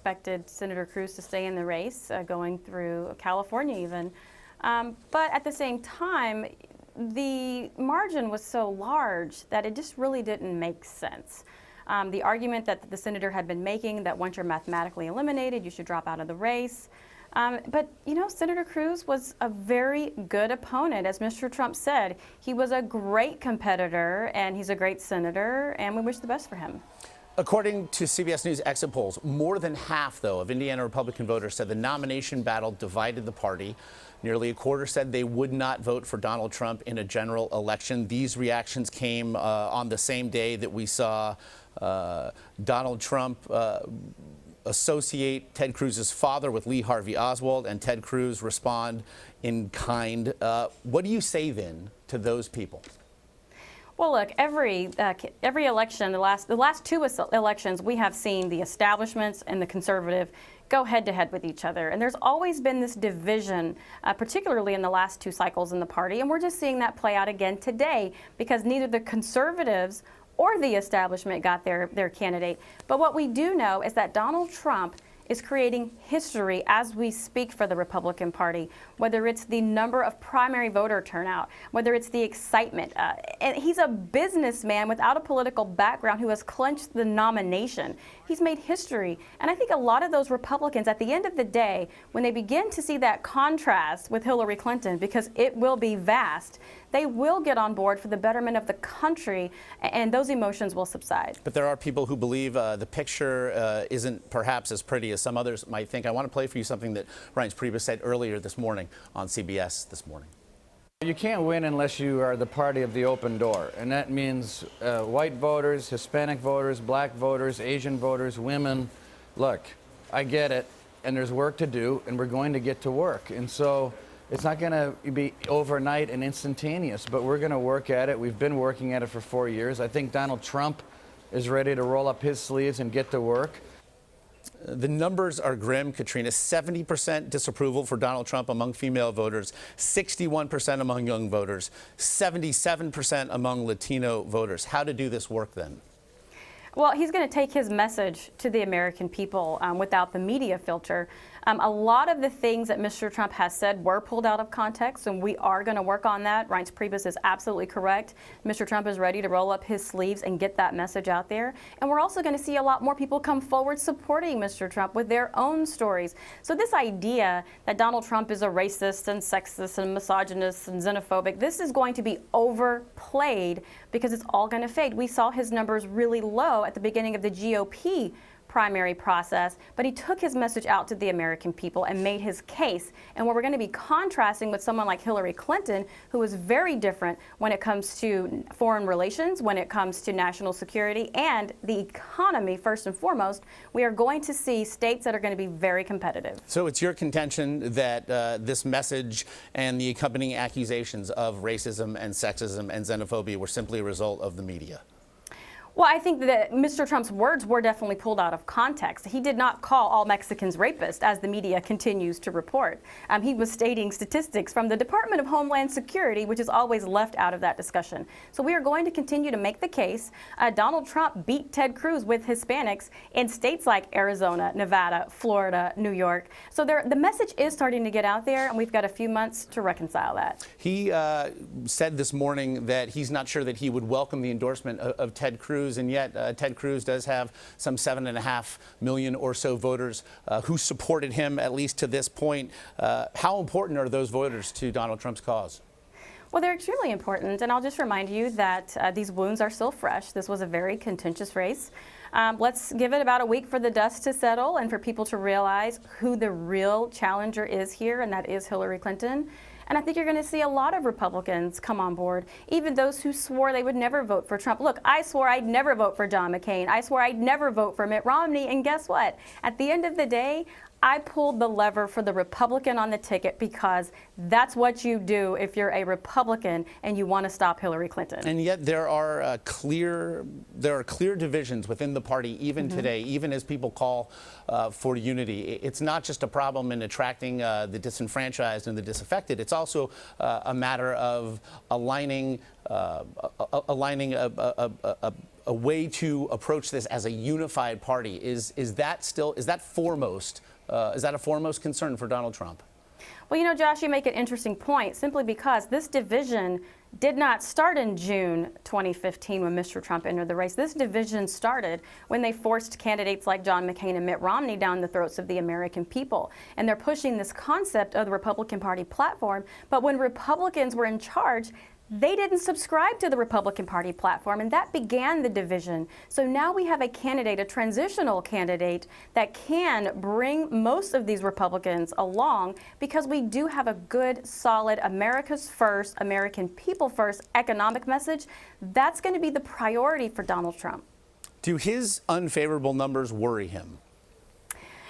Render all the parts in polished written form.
expected Senator Cruz to stay in the race, going through California even. But at the same time, the margin was so large that it just really didn't make sense. The argument that the senator had been making, that once you're mathematically eliminated, you should drop out of the race. But, you know, Senator Cruz was a very good opponent. As Mr. Trump said, he was a great competitor, and he's a great senator, and we wish the best for him. According to CBS News exit polls, more than half, though, of Indiana Republican voters said the nomination battle divided the party. Nearly a quarter said they would not vote for Donald Trump in a general election. These reactions came on the same day that we saw Donald Trump associate Ted Cruz's father with Lee Harvey Oswald, and Ted Cruz respond in kind. What do you say then to those people? Well, look, every election, the last two elections, we have seen the establishments and the conservative go head-to-head with each other. And there's always been this division, particularly in the last two cycles in the party. And we're just seeing that play out again today, because neither the conservatives or the establishment got their candidate. But what we do know is that Donald Trump is creating history as we speak for the Republican Party, whether it's the number of primary voter turnout, whether it's the excitement. And he's a businessman without a political background who has clinched the nomination. He's made history. And I think a lot of those Republicans, at the end of the day, when they begin to see that contrast with Hillary Clinton, because it will be vast, they will get on board for the betterment of the country, and those emotions will subside. But there are people who believe the picture isn't perhaps as pretty as some others might think. I want to play for you something that REINCE PRIEBUS said earlier this morning on CBS this morning. You can't win unless you are the party of the open door, and that means white voters, Hispanic voters, black voters, Asian voters, women. Look, I get it, and there's work to do, and we're going to get to work. And so it's not going to be overnight and instantaneous, but we're going to work at it. We've been working at it for 4 years. I think Donald Trump is ready to roll up his sleeves and get to work. The numbers are grim, Katrina. 70% disapproval for Donald Trump among female voters, 61% among young voters, 77% among Latino voters. How to do this work then? Well, he's going to take his message to the American people without the media filter. A lot of the things that Mr. Trump has said were pulled out of context, and we are going to work on that. REINCE PRIEBUS is absolutely correct. Mr. Trump is ready to roll up his sleeves and get that message out there. And we're also going to see a lot more people come forward supporting Mr. Trump with their own stories. So this idea that Donald Trump is a racist and sexist and misogynist and xenophobic, this is going to be overplayed because it's all going to fade. We saw his numbers really low at the beginning of the GOP primary process, but he took his message out to the American people and made his case. And what we're going to be contrasting with someone like Hillary Clinton, who is very different when it comes to foreign relations, when it comes to national security and the economy, first and foremost, we are going to see states that are going to be very competitive. So it's your contention that this message and the accompanying accusations of racism and sexism and xenophobia were simply a result of the media? Well, I think that Mr. Trump's words were definitely pulled out of context. He did not call all Mexicans rapists, as the media continues to report. He was stating statistics from the Department of Homeland Security, which is always left out of that discussion. So we are going to continue to make the case. Donald Trump beat Ted Cruz with Hispanics in states like Arizona, Nevada, Florida, New York. So the message is starting to get out there, and we've got a few months to reconcile that. He said this morning that he's not sure that he would welcome the endorsement of Ted Cruz. And yet Ted Cruz does have some 7.5 million or so voters who supported him, at least to this point. How important are those voters to Donald Trump's cause? Well, they're extremely important, and I'll just remind you that these wounds are still fresh. This was a very contentious race. Let's give it about a week for the dust to settle and for people to realize who the real challenger is here, and that is Hillary Clinton. And I think you're going to see a lot of Republicans come on board, even those who swore they would never vote for Trump. Look, I swore I'd never vote for John McCain. I swore I'd never vote for Mitt Romney. And guess what? At the end of the day, I pulled the lever for the Republican on the ticket because that's what you do if you're a Republican and you want to stop Hillary Clinton. And yet there are clear divisions within the party even today, even as people call for unity. It's not just a problem in attracting the disenfranchised and the disaffected. It's also a matter of aligning a a way to approach this as a unified party. Is that a foremost concern for Donald Trump? Well, you know, Josh, you make an interesting point simply because this division did not start in June 2015 when Mr. Trump entered the race. This division started when they forced candidates like John McCain and Mitt Romney down the throats of the American people. And they're pushing this concept of the Republican Party platform. But when Republicans were in charge, they didn't subscribe to the Republican Party platform, and that began the division. So now we have a candidate, a transitional candidate, that can bring most of these Republicans along because we do have a good, solid, America's first, American people first economic message. That's going to be the priority for Donald Trump. Do his unfavorable numbers worry him?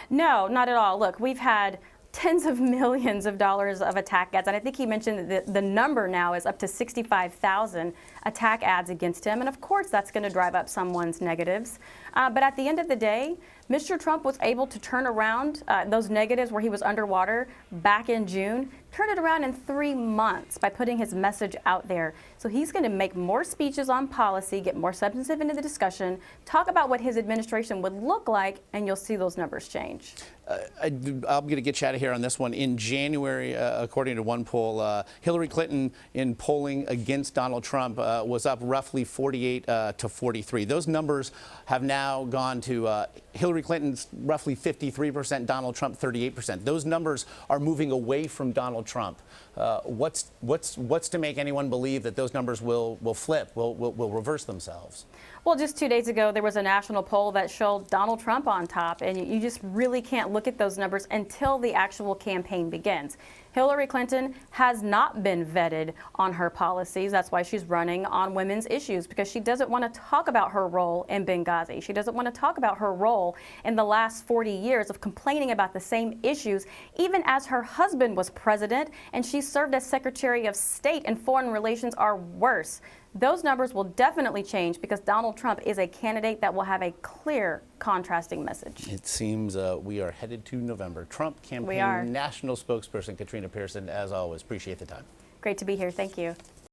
No, not at all. Look, we've had tens of millions of dollars of attack ads. And I think he mentioned that the number now is up to 65,000 attack ads against him. And of course, that's going to drive up someone's negatives. But at the end of the day, Mr. Trump was able to turn around those negatives where he was underwater back in June, turn it around in 3 months by putting his message out there. So he's going to make more speeches on policy, get more substantive into the discussion, talk about what his administration would look like, and you'll see those numbers change. I'm going to get you out of here on this one. In January, according to one poll, Hillary Clinton in polling against Donald Trump was up roughly 48 to 43. Those numbers have now gone to Hillary Clinton's roughly 53%, Donald Trump 38%. Those numbers are moving away from Donald Trump. What's to make anyone believe that those numbers will flip, will reverse themselves? Well, just 2 days ago, there was a national poll that showed Donald Trump on top, and you just really can't look at those numbers until the actual campaign begins. Hillary Clinton has not been vetted on her policies. That's why she's running on women's issues, because she doesn't want to talk about her role in Benghazi. She doesn't want to talk about her role in the last 40 years of complaining about the same issues, even as her husband was president and she served as Secretary of State, and foreign relations are worse. Those numbers will definitely change because Donald Trump is a candidate that will have a clear contrasting message. It seems we are headed to November. Trump campaign national spokesperson Katrina Pierson, as always, appreciate the time. Great to be here. Thank you.